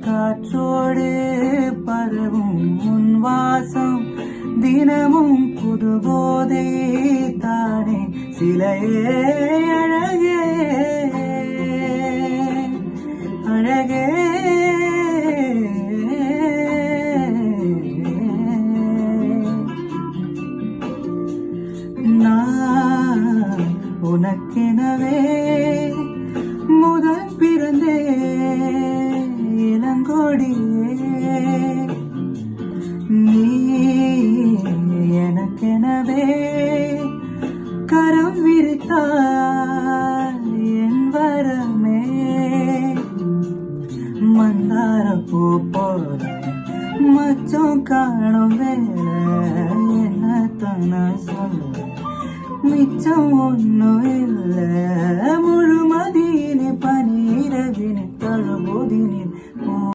காற்றோடு பரவும் உன் வாசம் தினமும் புதுபோதை தானே சிலையே அழகே அழகே நான் உனக்கெனவே முதல் பிறந்தே இளங்கொடியே நீ எனக்கெனவே கரம் விரித்தாய் என் வரமே மந்தார பூ போல மச்சம் காணும் வேலை என்ன தான சொல்ல மிச்சம் ஒன்னும் இல்ல முழுமதியினே பனீரவினை தழுபோதினே